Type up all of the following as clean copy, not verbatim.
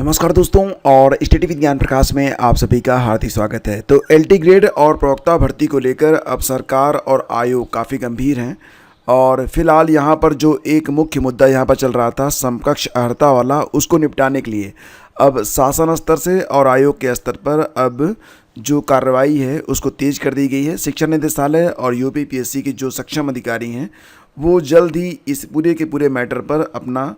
नमस्कार दोस्तों, और स्टडी विद ज्ञान प्रकाश में आप सभी का हार्दिक स्वागत है। तो एलटी ग्रेड और प्रवक्ता भर्ती को लेकर अब सरकार और आयोग काफ़ी गंभीर हैं। और फिलहाल यहाँ पर जो एक मुख्य मुद्दा यहाँ पर चल रहा था समकक्ष अर्हता वाला, उसको निपटाने के लिए अब शासन स्तर से और आयोग के स्तर पर अब जो कार्रवाई है उसको तेज कर दी गई है। शिक्षा निदेशालय और यूपीपीएससी के जो सक्षम अधिकारी हैं वो जल्द ही इस पूरे के पूरे मैटर पर अपना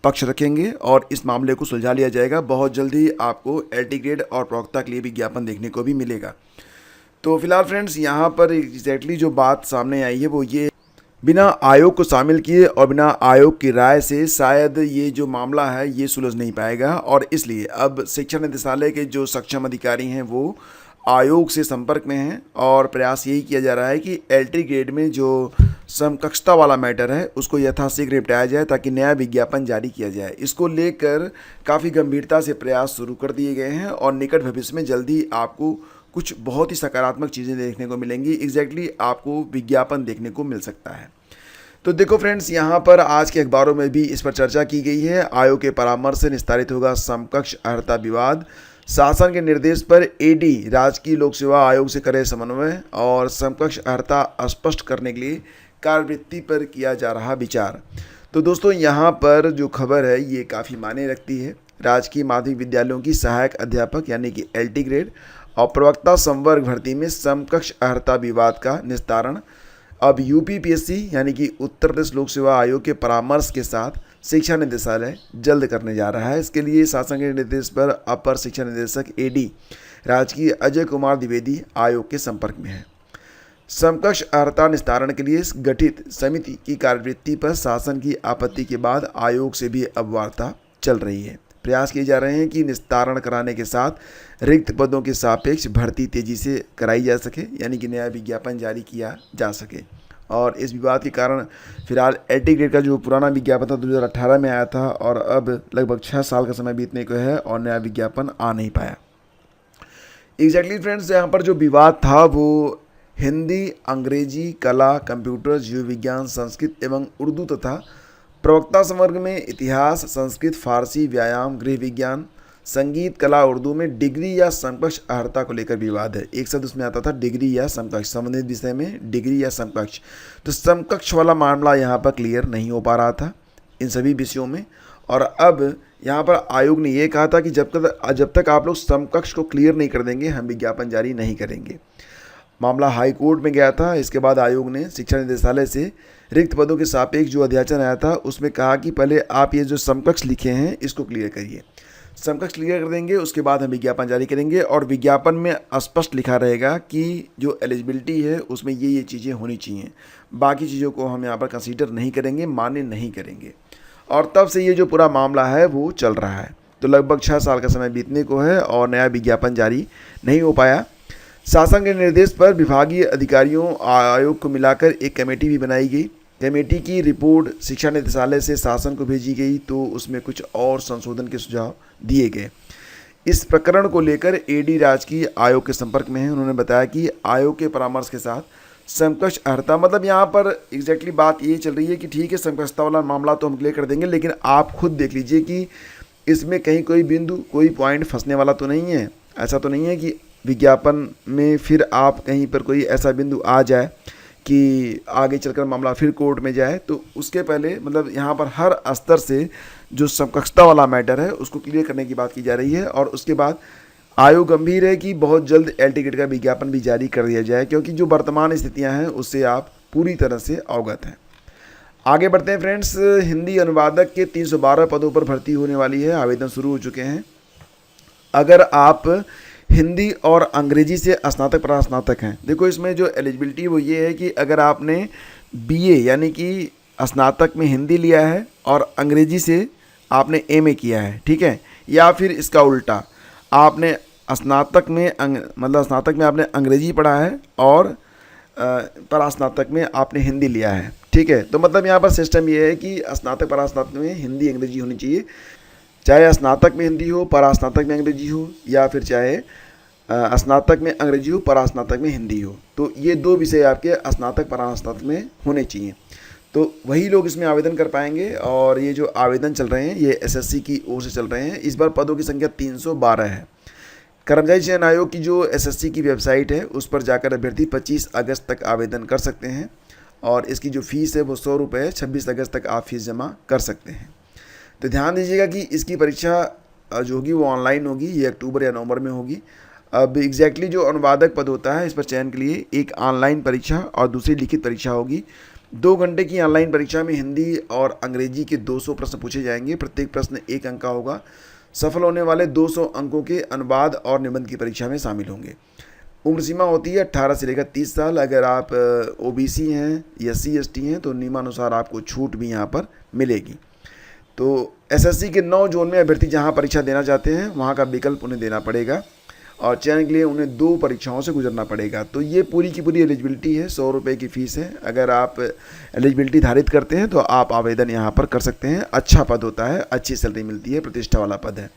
पक्ष रखेंगे और इस मामले को सुलझा लिया जाएगा। बहुत जल्दी आपको एलटी ग्रेड और प्रवक्ता के लिए विज्ञापन देखने को भी मिलेगा। तो फिलहाल फ्रेंड्स, यहाँ पर एग्जैक्टली जो बात सामने आई है वो ये, बिना आयोग को शामिल किए और बिना आयोग की राय से शायद ये जो मामला है ये सुलझ नहीं पाएगा। और इसलिए अब शिक्षा निदेशालय के जो सक्षम अधिकारी हैं वो आयोग से संपर्क में हैं और प्रयास यही किया जा रहा है कि एलटी ग्रेड में जो समकक्षता वाला मैटर है उसको यथाशीघ्र निपटाया जाए ताकि नया विज्ञापन जारी किया जाए। इसको लेकर काफ़ी गंभीरता से प्रयास शुरू कर दिए गए हैं और निकट भविष्य में जल्दी आपको कुछ बहुत ही सकारात्मक चीज़ें देखने को मिलेंगी। एग्जैक्टली आपको विज्ञापन देखने को मिल सकता है। तो देखो फ्रेंड्स, यहाँ पर आज के अखबारों में भी इस पर चर्चा की गई है। आयोग के परामर्श से निस्तारित होगा समकक्ष अर्हता विवाद। शासन के निर्देश पर एडी राजकीय लोक सेवा आयोग से करे समन्वय और समकक्ष अर्हता स्पष्ट करने के लिए कार्यवृत्ति पर किया जा रहा विचार। तो दोस्तों, यहाँ पर जो खबर है ये काफ़ी मायने रखती है। राजकीय माध्यमिक विद्यालयों की सहायक अध्यापक यानी कि एलटी ग्रेड और प्रवक्ता संवर्ग भर्ती में समकक्ष अर्हता विवाद का निस्तारण अब यूपीपीएससी यानी कि उत्तर प्रदेश लोक सेवा आयोग के परामर्श के साथ शिक्षा निदेशालय जल्द करने जा रहा है। इसके लिए शासन के निर्देश पर अपर शिक्षा निदेशक एडी राजकीय अजय कुमार द्विवेदी आयोग के संपर्क में है। समकक्ष अर्हता निस्तारण के लिए गठित समिति की कार्यवृत्ति पर शासन की आपत्ति के बाद आयोग से भी अब वार्ता चल रही है। प्रयास किए जा रहे हैं कि निस्तारण कराने के साथ रिक्त पदों के सापेक्ष भर्ती तेजी से कराई जा सके, यानी कि नया विज्ञापन जारी किया जा सके। और इस विवाद के कारण फिलहाल एलटी ग्रेड का जो पुराना विज्ञापन था 2018 में आया था और अब लगभग 6 साल का समय बीतने को है और नया विज्ञापन आ नहीं पाया। एग्जैक्टली फ्रेंड्स, यहाँ पर जो विवाद था वो हिंदी, अंग्रेजी, कला, कंप्यूटर, जीव विज्ञान, संस्कृत एवं उर्दू तथा प्रवक्ता संवर्ग में इतिहास, संस्कृत, फारसी, व्यायाम, गृह विज्ञान, संगीत, कला, उर्दू में डिग्री या समकक्ष अर्हता को लेकर विवाद है। एक शब्द उसमें आता था डिग्री या समकक्ष, संबंधित विषय में डिग्री या समकक्ष। तो समकक्ष वाला मामला यहाँ पर क्लियर नहीं हो पा रहा था इन सभी विषयों में। और अब यहाँ पर आयोग ने ये कहा था कि जब तक आप लोग समकक्ष को क्लियर नहीं कर देंगे हम विज्ञापन जारी नहीं करेंगे। मामला हाई कोर्ट में गया था। इसके बाद आयोग ने शिक्षा निदेशालय से रिक्त पदों के सापेक्ष जो अध्याचन आया था उसमें कहा कि पहले आप ये जो समकक्ष लिखे हैं इसको क्लियर करिए। समकक्ष क्लियर कर देंगे उसके बाद हम विज्ञापन जारी करेंगे और विज्ञापन में स्पष्ट लिखा रहेगा कि जो एलिजिबिलिटी है उसमें ये चीज़ें होनी चाहिए। बाकी चीज़ों को हम यहाँ पर कंसीडर नहीं करेंगे, मान्य नहीं करेंगे। और तब से ये जो पूरा मामला है वो चल रहा है। तो लगभग 6 साल का समय बीतने को है और नया विज्ञापन जारी नहीं हो पाया। शासन के निर्देश पर विभागीय अधिकारियों आयोग को मिलाकर एक कमेटी भी बनाई गई। कमेटी की रिपोर्ट शिक्षा निदेशालय से शासन को भेजी गई तो उसमें कुछ और संशोधन के सुझाव दिए गए। इस प्रकरण को लेकर एडी राजकीय आयोग के संपर्क में है। उन्होंने बताया कि आयोग के परामर्श के साथ समकक्ष अर्हता, मतलब यहाँ पर एग्जैक्टली बात ये चल रही है कि ठीक है समकक्षता वाला मामला तो हम क्लियर कर देंगे, लेकिन आप खुद देख लीजिए कि इसमें कहीं कोई बिंदु, कोई पॉइंट फंसने वाला तो नहीं है। ऐसा तो नहीं है कि विज्ञापन में फिर आप कहीं पर कोई ऐसा बिंदु आ जाए कि आगे चलकर मामला फिर कोर्ट में जाए। तो उसके पहले मतलब यहाँ पर हर स्तर से जो समकक्षता वाला मैटर है उसको क्लियर करने की बात की जा रही है। और उसके बाद आयोग गंभीर है कि बहुत जल्द एलटी ग्रेड का विज्ञापन भी जारी कर दिया जाए, क्योंकि जो वर्तमान स्थितियाँ हैं उससे आप पूरी तरह से अवगत हैं। आगे बढ़ते हैं फ्रेंड्स। हिंदी अनुवादक के 312 पदों पर भर्ती होने वाली है। आवेदन शुरू हो चुके हैं। अगर आप हिंदी और अंग्रेजी से स्नातक स्नातक हैं, देखो इसमें जो एलिजिबिलिटी वो ये है कि अगर आपने बीए यानी कि स्नातक में हिंदी लिया है और अंग्रेजी से आपने एमए किया है, ठीक है, या फिर इसका उल्टा आपने स्नातक में स्नातक में आपने अंग्रेजी पढ़ा है और परास्नातक में आपने हिंदी लिया है, ठीक है। तो मतलब यहाँ पर सिस्टम ये है कि स्नातक परास्नातक में हिंदी अंग्रेजी होनी चाहिए, चाहे स्नातक में हिंदी हो, परास्नातक में अंग्रेजी हो, या फिर चाहे स्नातक में अंग्रेजी हो, परास्नातक में हिंदी हो। तो ये 2 विषय आपके स्नातक परास्नातक में होने चाहिए। तो वही लोग इसमें आवेदन कर पाएंगे। और ये जो आवेदन चल रहे हैं ये एसएससी की ओर से चल रहे हैं। इस बार पदों की संख्या 312 है। कर्मचारी चयन आयोग की जो एसएससी की वेबसाइट है उस पर जाकर अभ्यर्थी 25 अगस्त तक आवेदन कर सकते हैं और इसकी जो फ़ीस है वो 100 रुपये है। 26 अगस्त तक आप फीस जमा कर सकते हैं। तो ध्यान दीजिएगा कि इसकी परीक्षा जो होगी वो ऑनलाइन होगी, ये अक्टूबर या नवंबर में होगी। अब एग्जैक्टली जो अनुवादक पद होता है इस पर चयन के लिए एक ऑनलाइन परीक्षा और दूसरी लिखित परीक्षा होगी। 2 घंटे की ऑनलाइन परीक्षा में हिंदी और अंग्रेजी के 200 प्रश्न पूछे जाएंगे। प्रत्येक प्रश्न 1 अंक का होगा। सफल होने वाले 200 अंकों के अनुवाद और निबंध की परीक्षा में शामिल होंगे। उम्र सीमा होती है 18 से लेकर 30 साल। अगर आप ओबीसी हैं, SC ST हैं तो नियमानुसार आपको छूट भी यहाँ पर मिलेगी। तो एसएससी के 9 जोन में अभ्यर्थी जहाँ परीक्षा देना चाहते हैं वहाँ का विकल्प उन्हें देना पड़ेगा और चयन के लिए उन्हें 2 परीक्षाओं से गुजरना पड़ेगा। तो ये पूरी की पूरी एलिजिबिलिटी है। 100 रुपये की फ़ीस है। अगर आप एलिजिबिलिटी धारित करते हैं तो आप आवेदन यहाँ पर कर सकते हैं। अच्छा पद होता है, अच्छी सैलरी मिलती है, प्रतिष्ठा वाला पद है।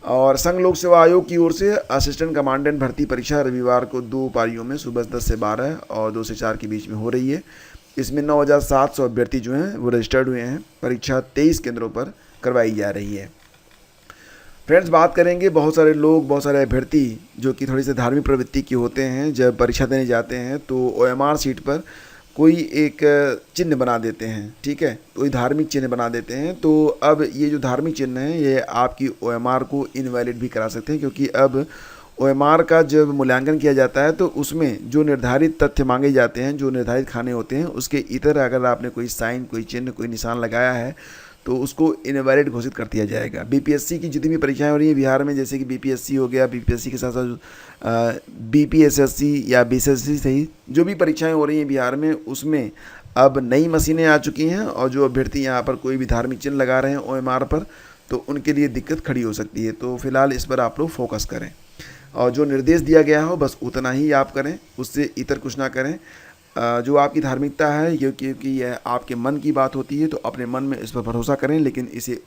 और संघ लोक सेवा आयोग की ओर से असिस्टेंट कमांडेंट भर्ती परीक्षा रविवार को 2 पारियों में सुबह 10 से 12 और 2 से 4 के बीच में हो रही है। इसमें 9,700 अभ्यर्थी जो हैं वो रजिस्टर्ड हुए हैं। परीक्षा 23 केंद्रों पर करवाई जा रही है। फ्रेंड्स, बात करेंगे बहुत सारे लोग, बहुत सारे अभ्यर्थी जो कि थोड़ी सी धार्मिक प्रवृत्ति के होते हैं, जब परीक्षा देने जाते हैं तो OMR सीट पर कोई एक चिन्ह बना देते हैं। ठीक है, कोई धार्मिक चिन्ह बना देते हैं। तो अब ये जो धार्मिक चिन्ह है ये आपकी OMR को इनवैलिड भी करा सकते हैं, क्योंकि अब OMR का जब मूल्यांकन किया जाता है तो उसमें जो निर्धारित तथ्य मांगे जाते हैं, जो निर्धारित खाने होते हैं, उसके इतर अगर आपने कोई साइन, कोई चिन्ह, कोई निशान लगाया है तो उसको इनवैलिड घोषित कर दिया जाएगा। BPSC की जितनी भी परीक्षाएं हो रही हैं बिहार में, जैसे कि BPSC हो गया, BPSC के साथ साथ BPSSC या BSSC सहित जो भी परीक्षाएं हो रही हैं बिहार में, उसमें अब नई मशीनें आ चुकी हैं और जो अभ्यर्थी यहाँ पर कोई भी धार्मिक चिन्ह लगा रहे हैं OMR पर तो उनके लिए दिक्कत खड़ी हो सकती है। तो फिलहाल इस पर आप लोग फोकस करें और जो निर्देश दिया गया हो बस उतना ही आप करें, उससे इतर कुछ ना करें। जो आपकी धार्मिकता है क्योंकि यह आपके मन की बात होती है तो अपने मन में इस पर भरोसा करें, लेकिन इसे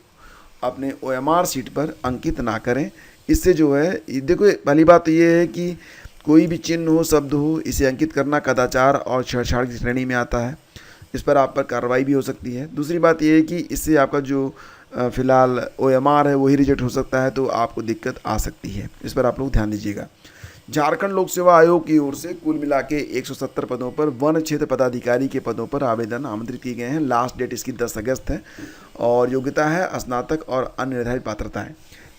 अपने OMR सीट पर अंकित ना करें। इससे जो है, देखो पहली बात तो ये है कि कोई भी चिन्ह हो, शब्द हो, इसे अंकित करना कदाचार और छेड़छाड़ की श्रेणी में आता है। इस पर आप पर कार्रवाई भी हो सकती है। दूसरी बात ये है कि इससे आपका जो फ़िलहाल OMR है वही रिजेक्ट हो सकता है, तो आपको दिक्कत आ सकती है। इस पर आप लोग ध्यान दीजिएगा। झारखंड लोक सेवा आयोग की ओर से कुल मिला के 170 पदों पर वन क्षेत्र पदाधिकारी के पदों पर आवेदन आमंत्रित किए गए हैं। लास्ट डेट इसकी 10 अगस्त है और योग्यता है स्नातक और अन्य निर्धारित पात्रताएं।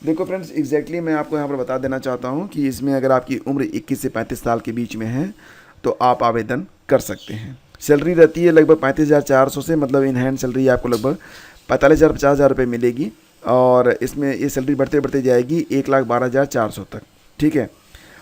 देखो फ्रेंड्स, एग्जैक्टली मैं आपको यहाँ पर बता देना चाहता हूँ कि इसमें अगर आपकी उम्र 21 से 35 साल के बीच में है तो आप आवेदन कर सकते हैं। सैलरी रहती है लगभग 35,400 से, मतलब इन हैंड सैलरी आपको लगभग 45,000-50,000 रुपये मिलेगी और इसमें ये सैलरी बढ़ते बढ़ते जाएगी 1,12,400 तक। ठीक है,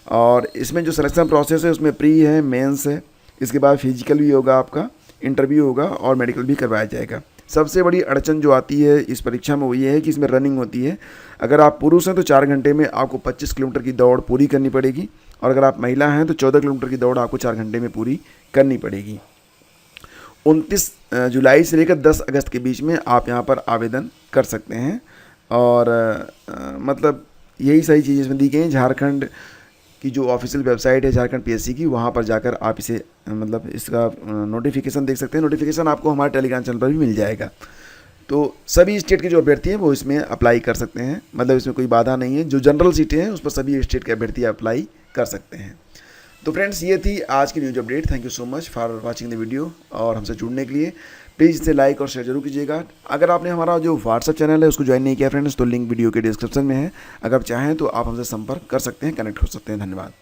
और इसमें जो सिलेक्शन प्रोसेस है उसमें प्री है, मेंस है, इसके बाद फिजिकल भी होगा, आपका इंटरव्यू होगा और मेडिकल भी करवाया जाएगा। सबसे बड़ी अड़चन जो आती है इस परीक्षा में वो ये है कि इसमें रनिंग होती है। अगर आप पुरुष हैं तो 4 घंटे में आपको 25 किलोमीटर की दौड़ पूरी करनी पड़ेगी और अगर आप महिला हैं तो 14 किलोमीटर की दौड़ आपको 4 घंटे में पूरी करनी पड़ेगी। 29 जुलाई से लेकर 10 अगस्त के बीच में आप यहाँ पर आवेदन कर सकते हैं और मतलब यही सारी चीज़ें इसमें दी गई हैं। झारखंड की जो ऑफिशियल वेबसाइट है झारखंड PSC की, वहाँ पर जाकर आप इसे मतलब इसका नोटिफिकेशन देख सकते हैं। नोटिफिकेशन आपको हमारे टेलीग्राम चैनल पर भी मिल जाएगा। तो सभी स्टेट के जो अभ्यर्थी हैं वो इसमें अप्लाई कर सकते हैं, मतलब इसमें कोई बाधा नहीं है। जो जनरल सीटें हैं उस पर सभी स्टेट के अभ्यर्थी अप्लाई कर सकते हैं। तो फ्रेंड्स, ये थी आज की news update. Thank you so much for watching the video और हमसे जुड़ने के लिए प्लीज़ इसे लाइक और शेयर जरूर कीजिएगा। अगर आपने हमारा जो व्हाट्सअप चैनल है उसको ज्वाइन नहीं किया फ्रेंड्स तो लिंक वीडियो के डिस्क्रिप्शन में है। अगर आप चाहें तो आप हमसे संपर्क कर सकते हैं, कनेक्ट हो सकते हैं। धन्यवाद।